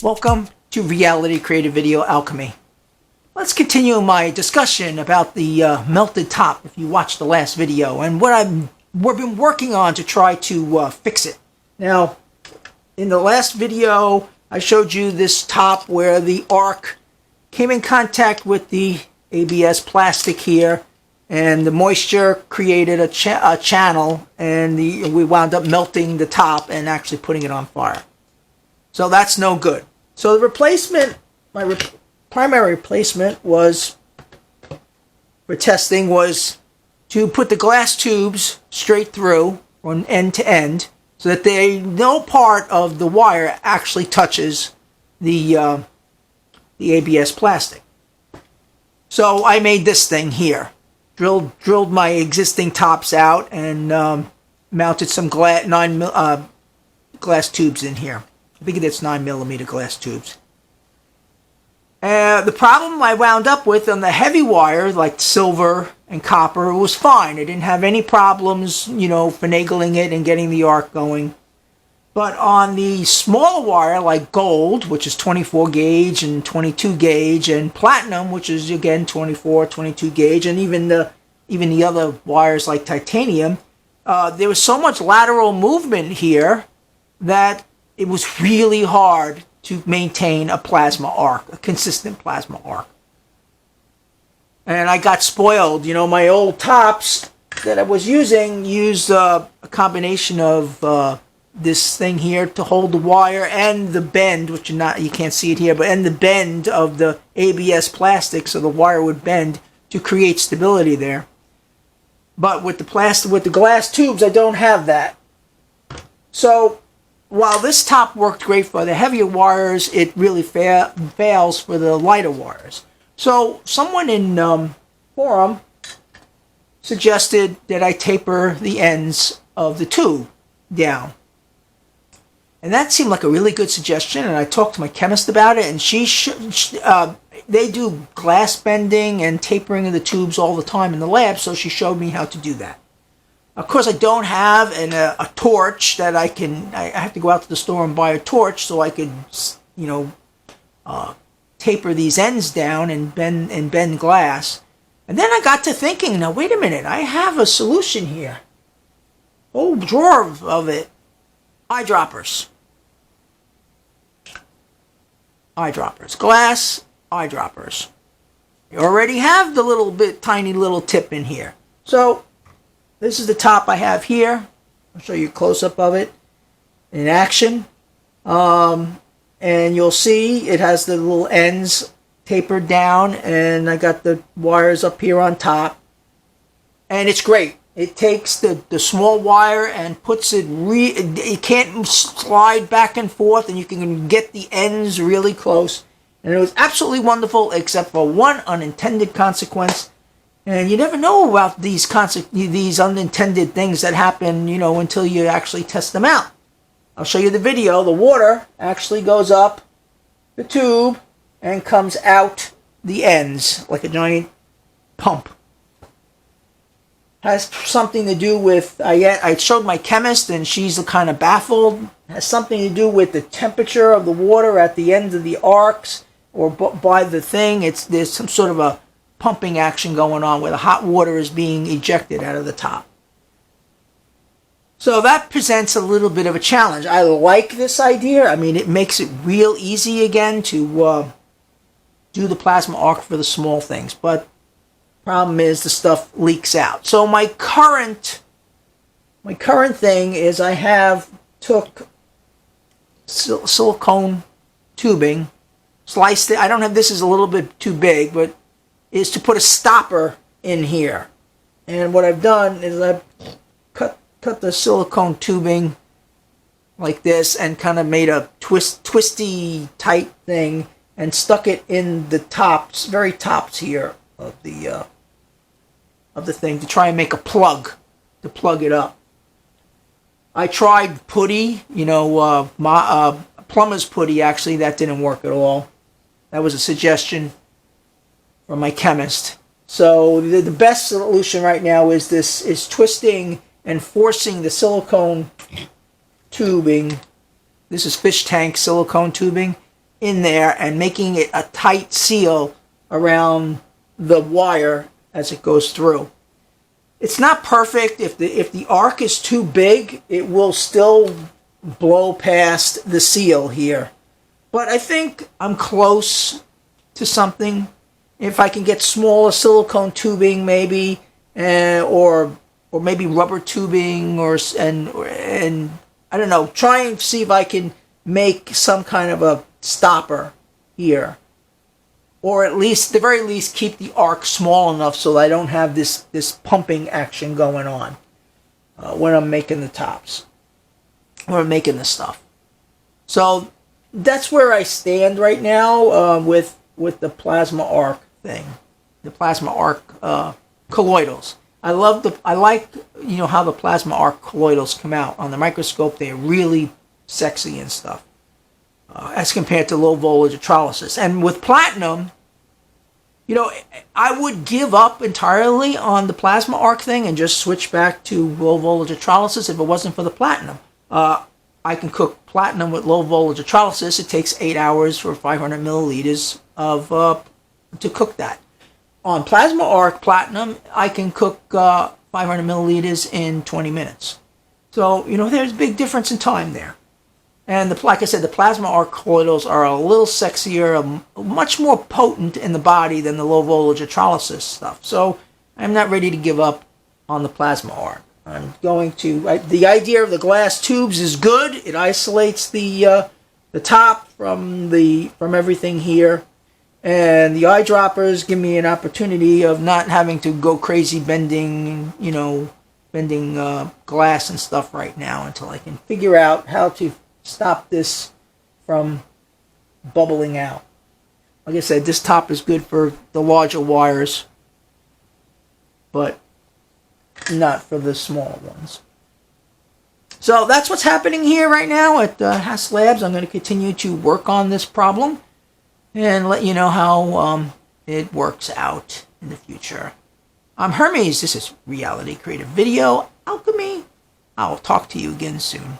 Welcome to Reality Creative Video Alchemy. Let's continue my discussion about the melted top if you watched the last video and what we've been working on to try to fix it. Now, in the last video, I showed you this top where the arc came in contact with the ABS plastic here, and the moisture created a channel, and we wound up melting the top and actually putting it on fire. So that's no good. So the replacement, primary replacement was, for testing, was to put the glass tubes straight through from end to end so that no part of the wire actually touches the ABS plastic. So I made this thing here. Drilled my existing tops out and mounted some glass tubes in here. I think it's 9mm glass tubes. The problem I wound up with on the heavy wire, like silver and copper, was fine. I didn't have any problems, finagling it and getting the arc going. But on the smaller wire, like gold, which is 24 gauge and 22 gauge, and platinum, which is again 24, 22 gauge, and even the other wires like titanium, there was so much lateral movement here that it was really hard to maintain a plasma arc, a consistent plasma arc. And I got spoiled. My old tops that I was used a combination of this thing here to hold the wire and the bend, which you can't see it here, and the bend of the ABS plastic, so the wire would bend to create stability there. But with the glass tubes, I don't have that. So while this top worked great for the heavier wires, it really fails for the lighter wires. So someone in forum suggested that I taper the ends of the tube down. And that seemed like a really good suggestion, and I talked to my chemist about it, and they do glass bending and tapering of the tubes all the time in the lab, so she showed me how to do that. Of course, I don't have a torch that I have to go out to the store and buy a torch so I could, taper these ends down and bend glass. And then I got to thinking, now wait a minute, I have a solution here. Whole drawer of it. Eyedroppers. Glass eyedroppers. You already have the tiny little tip in here. So this is the top I have here. I'll show you a close-up of it in action. And you'll see it has the little ends tapered down, and I got the wires up here on top. And it's great. It takes the small wire and puts it, it can't slide back and forth, and you can get the ends really close. And it was absolutely wonderful, except for one unintended consequence. And you never know about these unintended things that happen, until you actually test them out. I'll show you the video. The water actually goes up the tube and comes out the ends like a giant pump. Has something to do with, I showed my chemist and she's kind of baffled. Has something to do with the temperature of the water at the ends of the arcs or by the thing. There's some sort of a pumping action going on where the hot water is being ejected out of the top. So that presents a little bit of a challenge. I like this idea. I mean, it makes it real easy again to do the plasma arc for the small things, but problem is the stuff leaks out. So my current thing is I took silicone tubing, sliced it. I don't have, this is a little bit too big, but is to put a stopper in here. And what I've done is I've cut the silicone tubing like this and kind of made a twisty tight thing and stuck it in the very tops here of the thing to try and make a plug to plug it up. I tried putty, plumber's putty. Actually, that didn't work at all. That was a suggestion from my chemist. So the best solution right now is twisting and forcing the silicone tubing. This is fish tank silicone tubing. in there and making it a tight seal around the wire as it goes through. It's not perfect. If the arc is too big, it will still blow past the seal here. But I think I'm close to something. If I can get smaller silicone tubing, maybe, or maybe rubber tubing, and I don't know. Try and see if I can make some kind of a stopper here, or at the very least, keep the arc small enough so that I don't have this pumping action going on when I'm making the tops, when I'm making the stuff. So that's where I stand right now with the plasma arc thing, the plasma arc colloidals. I like how the plasma arc colloidals come out on the microscope. They're really sexy and stuff as compared to low voltage electrolysis. And with platinum, I would give up entirely on the plasma arc thing and just switch back to low voltage electrolysis if it wasn't for the platinum. I can cook platinum with low voltage electrolysis. It takes 8 hours for 500 milliliters to cook that. On plasma arc platinum, I can cook 500 milliliters in 20 minutes. So, there's a big difference in time there. And like I said, the plasma arc colloidals are a little sexier, much more potent in the body than the low voltage electrolysis stuff. So I'm not ready to give up on the plasma arc. I'm going to. The idea of the glass tubes is good. It isolates the top from everything here, and the eyedroppers give me an opportunity of not having to go crazy bending glass and stuff right now until I can figure out how to stop this from bubbling out. Like I said, this top is good for the larger wires, but not for the smaller ones. So that's what's happening here right now at Haas Labs. I'm going to continue to work on this problem and let you know how it works out in the future. I'm Hermes. This is Reality Creative Video Alchemy. I'll talk to you again soon.